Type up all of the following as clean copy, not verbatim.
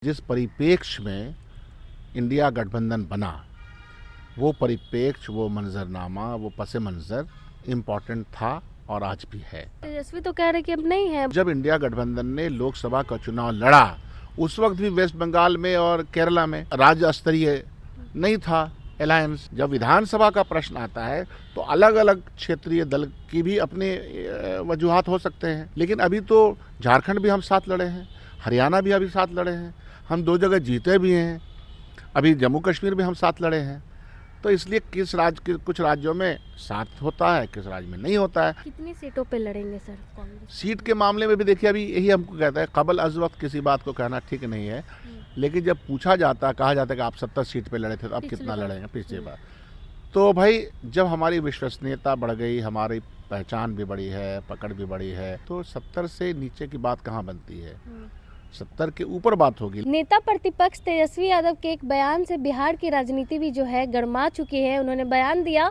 जिस परिप्रेक्ष्य में इंडिया गठबंधन बना, वो परिप्रेक्ष्य, वो मंजरनामा, वो पस मंजर इम्पोर्टेंट था और आज भी है। तेजस्वी तो कह रहे कि अब नहीं है। जब इंडिया गठबंधन ने लोकसभा का चुनाव लड़ा, उस वक्त भी वेस्ट बंगाल में और केरला में राज्य स्तरीय नहीं था अलायंस। जब विधानसभा का प्रश्न आता है तो अलग अलग क्षेत्रीय दल की भी अपने वजूहात हो सकते हैं, लेकिन अभी तो झारखंड भी हम साथ लड़े हैं, हरियाणा भी अभी साथ लड़े हैं, हम 2 जगह जीते भी हैं, अभी जम्मू कश्मीर भी हम साथ लड़े हैं। तो इसलिए कुछ राज्यों में साथ होता है, किस राज्य में नहीं होता है। कितनी सीटों पे लड़ेंगे सर कांग्रेस? सीट के मामले में भी देखिए, अभी यही हमको कहता है, कबल अज वक्त किसी बात को कहना ठीक नहीं है, लेकिन जब पूछा जाता, कहा जाता है कि आप 70 सीट पे लड़े थे तो अब कितना लड़ेंगे पिछली बार, तो भाई जब हमारी विश्वसनीयता बढ़ गई, हमारी पहचान भी बढ़ी है, पकड़ भी बढ़ी है, तो 70 से नीचे की बात कहाँ बनती है, 70 के ऊपर बात होगी। नेता प्रतिपक्ष तेजस्वी यादव के एक बयान से बिहार की राजनीति भी जो है गरमा चुकी है। उन्होंने बयान दिया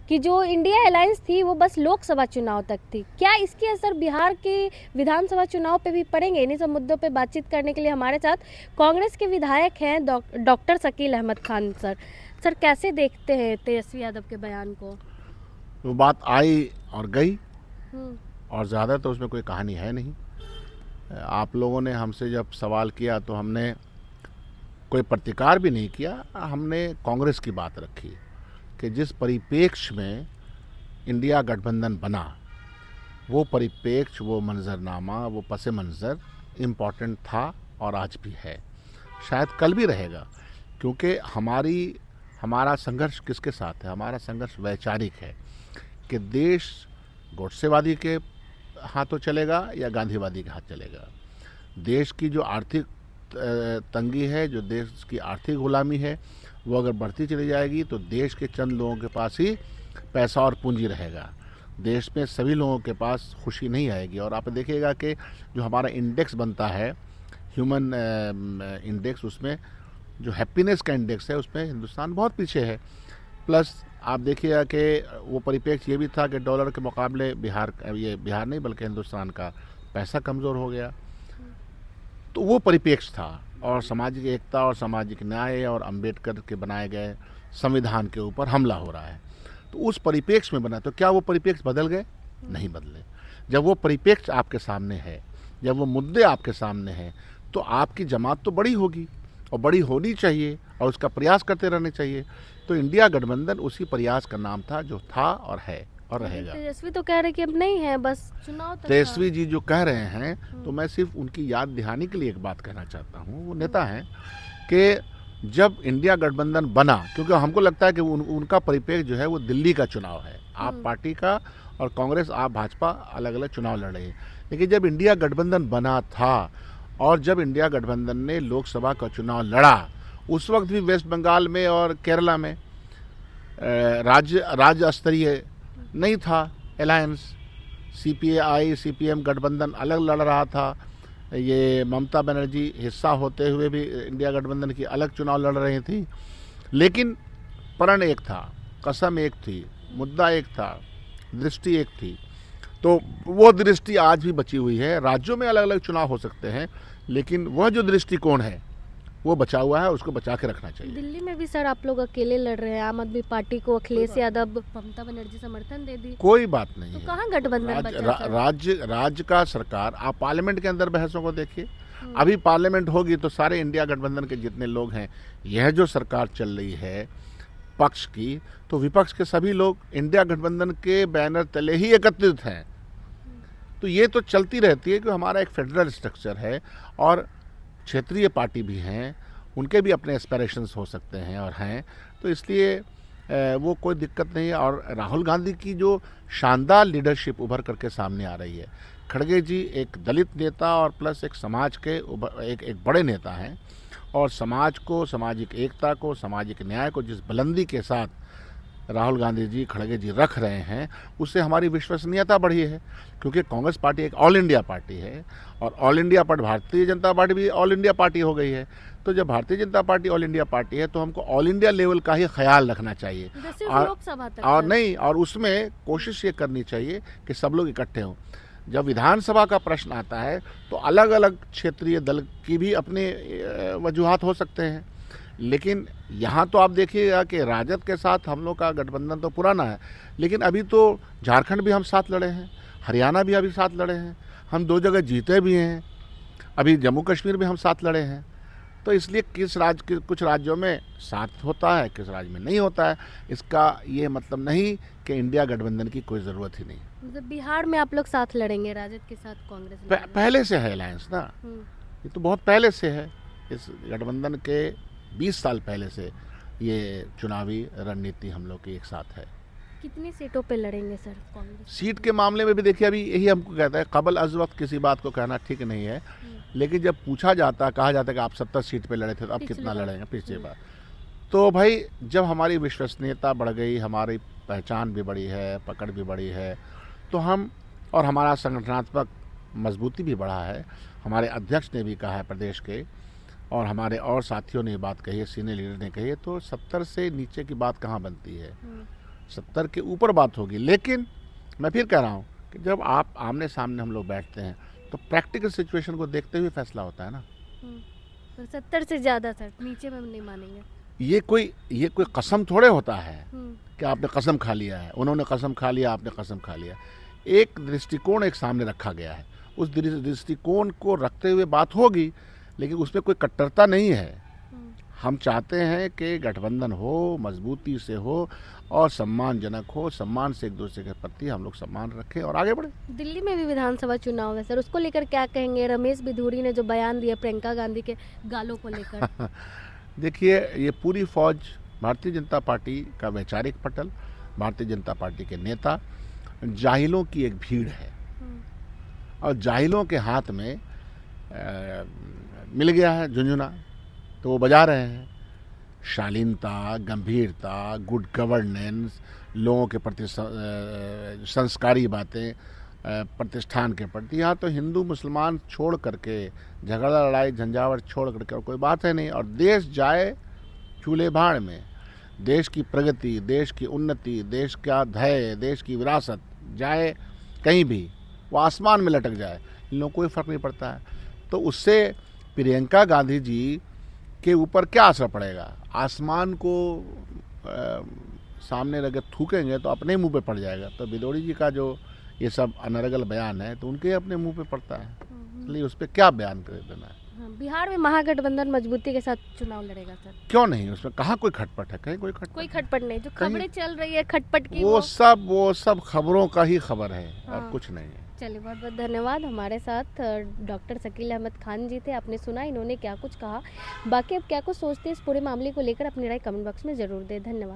कि जो इंडिया अलायंस थी वो बस लोकसभा चुनाव तक थी। क्या इसके असर बिहार के विधानसभा चुनाव पे भी पड़ेंगे? इन्हीं सब मुद्दों पे बातचीत करने के लिए हमारे साथ कांग्रेस के विधायक हैं डॉक्टर शकील अहमद खान सर कैसे देखते हैं तेजस्वी यादव के बयान को? वो बात आई और गई, और ज़्यादा तो उसमें कोई कहानी है नहीं। आप लोगों ने हमसे जब सवाल किया तो हमने कोई प्रतिकार भी नहीं किया, हमने कांग्रेस की बात रखी कि जिस परिप्रेक्ष्य में इंडिया गठबंधन बना, वो परिप्रेक्ष्य, वो मंजरनामा, वो पस मंजर इम्पोर्टेंट था और आज भी है, शायद कल भी रहेगा, क्योंकि हमारा संघर्ष किसके साथ है? हमारा संघर्ष वैचारिक है कि देश गोडसेवादी के हाथों चलेगा या गांधीवादी के हाथ चलेगा। देश की जो आर्थिक तंगी है, जो देश की आर्थिक गुलामी है, वो अगर बढ़ती चली जाएगी तो देश के चंद लोगों के पास ही पैसा और पूंजी रहेगा, देश में सभी लोगों के पास खुशी नहीं आएगी। और आप देखिएगा कि जो हमारा इंडेक्स बनता है, ह्यूमन इंडेक्स, उसमें जो हैप्पीनेस का इंडेक्स है, उसमें हिंदुस्तान बहुत पीछे है। प्लस आप देखिएगा कि वो परिप्रेक्ष्य ये भी था कि डॉलर के मुकाबले बिहार नहीं बल्कि हिंदुस्तान का पैसा कमज़ोर हो गया, तो वो परिप्रेक्ष्य था। और सामाजिक एकता और सामाजिक न्याय और अंबेडकर के बनाए गए संविधान के ऊपर हमला हो रहा है, तो उस परिप्रेक्ष्य में बना। तो क्या वो परिप्रेक्ष्य बदल गए? नहीं बदले। जब वो परिप्रेक्ष्य आपके सामने है, जब वो मुद्दे आपके सामने हैं, तो आपकी जमात तो बड़ी होगी और बड़ी होनी चाहिए और उसका प्रयास करते रहने चाहिए। तो इंडिया गठबंधन उसी प्रयास का नाम था जो था और है और रहेगा। तेजस्वी तो कह रहे कि अब नहीं है, बस चुनाव तक। तेजस्वी जी जो कह रहे हैं, तो मैं सिर्फ उनकी याद दिहानी के लिए एक बात कहना चाहता हूँ। वो नेता हैं कि जब इंडिया गठबंधन बना, क्योंकि हमको लगता है कि उनका परिप्रेक्ष्य जो है वो दिल्ली का चुनाव है, आप पार्टी का, और कांग्रेस, आप भाजपा अलग अलग चुनाव लड़ रही है। लेकिन जब इंडिया गठबंधन बना था और जब इंडिया गठबंधन ने लोकसभा का चुनाव लड़ा, उस वक्त भी वेस्ट बंगाल में और केरला में राज्य स्तरीय नहीं था अलायंस। CPI CPM गठबंधन अलग लड़ रहा था, ये ममता बनर्जी हिस्सा होते हुए भी इंडिया गठबंधन की अलग चुनाव लड़ रही थी, लेकिन प्रण एक था, कसम एक थी, मुद्दा एक था, दृष्टि एक थी। तो वो दृष्टि आज भी बची हुई है। राज्यों में अलग अलग चुनाव हो सकते हैं, लेकिन वह जो दृष्टिकोण है वो बचा हुआ है, उसको बचा के रखना चाहिए। दिल्ली में भी सर आप लोग अकेले लड़ रहे हैं, आम आदमी पार्टी को अखिलेश यादव, ममता बनर्जी समर्थन दे दी। कोई बात नहीं तो है, कहाँ गठबंधन बचा सर? राज्य का सरकार, आप पार्लियामेंट के अंदर बहसों को देखिए। अभी पार्लियामेंट होगी तो सारे इंडिया गठबंधन के जितने लोग हैं, यह जो सरकार चल रही है पक्ष की, तो विपक्ष के सभी लोग इंडिया गठबंधन के बैनर तले ही एकत्रित हैं। तो ये तो चलती रहती है कि हमारा एक फेडरल स्ट्रक्चर है और क्षेत्रीय पार्टी भी हैं, उनके भी अपने एस्पिरेशंस हो सकते हैं और हैं, तो इसलिए वो कोई दिक्कत नहीं है। और राहुल गांधी की जो शानदार लीडरशिप उभर करके सामने आ रही है, खड़गे जी एक दलित नेता और प्लस एक समाज के एक बड़े नेता हैं, और समाज को, सामाजिक एकता को, सामाजिक न्याय को जिस बुलंदी के साथ राहुल गांधी जी, खड़गे जी रख रहे हैं, उससे हमारी विश्वसनीयता बढ़ी है। क्योंकि कांग्रेस पार्टी एक ऑल इंडिया पार्टी है और all India party, Bharatiya Janata party भी ऑल इंडिया पार्टी हो गई है। तो जब Bharatiya Janata party all India party है तो हमको ऑल इंडिया लेवल का ही ख्याल रखना चाहिए, लोकसभा तक और नहीं, और उसमें कोशिश ये करनी चाहिए कि सब लोग इकट्ठे हों। जब विधानसभा का प्रश्न आता है तो अलग अलग क्षेत्रीय दल की भी अपने वजूहात हो सकते हैं, लेकिन यहाँ तो आप देखिएगा कि राजद के साथ हम लोग का गठबंधन तो पुराना है, लेकिन अभी तो झारखंड भी हम साथ लड़े हैं, हरियाणा भी अभी साथ लड़े हैं, हम 2 जगह जीते भी हैं, अभी जम्मू कश्मीर भी हम साथ लड़े हैं। तो इसलिए कुछ राज्यों में साथ होता है, किस राज्य में नहीं होता है, इसका ये मतलब नहीं कि इंडिया गठबंधन की कोई ज़रूरत ही नहीं। मतलब बिहार में आप लोग साथ लड़ेंगे राजद के साथ, कांग्रेस में पहले से है अलायंस ना, ये तो बहुत पहले से है, इस गठबंधन के 20 साल पहले से ये चुनावी रणनीति हम लोग की एक साथ है। कितनी सीटों पे लड़ेंगे सर कांग्रेस? सीट के मामले में भी देखिए, अभी यही हमको कहता है, कबल अज़ वक्त किसी बात को कहना ठीक नहीं है, लेकिन जब पूछा जाता, कहा जाता है कि आप 70 सीट पे लड़े थे तो अब कितना लड़ेंगे पिछली बार, तो भाई जब हमारी विश्वसनीयता बढ़ गई, हमारी पहचान भी बढ़ी है, पकड़ भी बढ़ी है, तो हम और हमारा संगठनात्मक मजबूती भी बढ़ा है। हमारे अध्यक्ष ने भी कहा है प्रदेश के, और हमारे और साथियों ने बात कही है, सीनियर लीडर ने कही है, तो 70 से नीचे की बात कहाँ बनती है, 70 के ऊपर बात होगी। लेकिन मैं फिर कह रहा हूँ कि जब आप आमने सामने हम लोग बैठते हैं तो प्रैक्टिकल सिचुएशन को देखते हुए फैसला होता है ना। तो 70 से ज़्यादा सर नीचे में हम नहीं मानेंगे। ये कोई कसम थोड़े होता है कि आपने कसम खा लिया है, उन्होंने कसम खा लिया, आपने कसम खा लिया। एक दृष्टिकोण एक सामने रखा गया है, उस दृष्टिकोण को रखते हुए बात होगी, लेकिन उसमें कोई कट्टरता नहीं है। हम चाहते हैं कि गठबंधन हो, मजबूती से हो और सम्मानजनक हो, सम्मान से एक दूसरे के प्रति हम लोग सम्मान रखें और आगे बढ़े। दिल्ली में भी विधानसभा चुनाव है सर, उसको लेकर क्या कहेंगे? रमेश बिधूरी ने जो बयान दिया प्रियंका गांधी के गालों को लेकर देखिए, ये पूरी फौज भारतीय जनता पार्टी का वैचारिक पटल, भारतीय जनता पार्टी के नेता, जाहिलों की एक भीड़ है, और जाहिलों के हाथ में मिल गया है झुंझुना, तो वो बजा रहे हैं। शालीनता, गंभीरता, गुड गवर्नेंस, लोगों के प्रति संस्कारी बातें, प्रतिष्ठान के प्रति, यहाँ तो हिंदू मुसलमान छोड़ करके, झगड़ा लड़ाई झंझावट छोड़ करके और कोई बात है नहीं, और देश जाए चूल्हे भाड़ में। देश की प्रगति, देश की उन्नति, देश का ध्येय, देश की विरासत जाए कहीं भी, वो आसमान में लटक जाए, इन लोगों को कोई फ़र्क नहीं पड़ता है। तो उससे प्रियंका गांधी जी के ऊपर क्या असर पड़ेगा? आसमान को सामने रखे थूकेंगे तो अपने मुंह पे पड़ जाएगा। तो बिदौड़ी जी का जो ये सब अनर्गल बयान है तो उनके अपने मुंह पे पड़ता है, इसलिए उस पर क्या बयान कर देना है। बिहार में महागठबंधन मजबूती के साथ चुनाव लड़ेगा सर? क्यों नहीं, उसमें कहाँ कोई खटपट है? कहीं कोई खटपट नहीं, जो खबरें चल रही है खटपट की, वो सब खबरों का ही खबर है और कुछ नहीं है। चलिए, बहुत बहुत धन्यवाद। हमारे साथ डॉक्टर शकील अहमद खान जी थे, आपने सुना इन्होंने क्या कुछ कहा। बाकी अब क्या कुछ सोचते हैं इस पूरे मामले को लेकर, अपनी राय कमेंट बॉक्स में ज़रूर दें। धन्यवाद।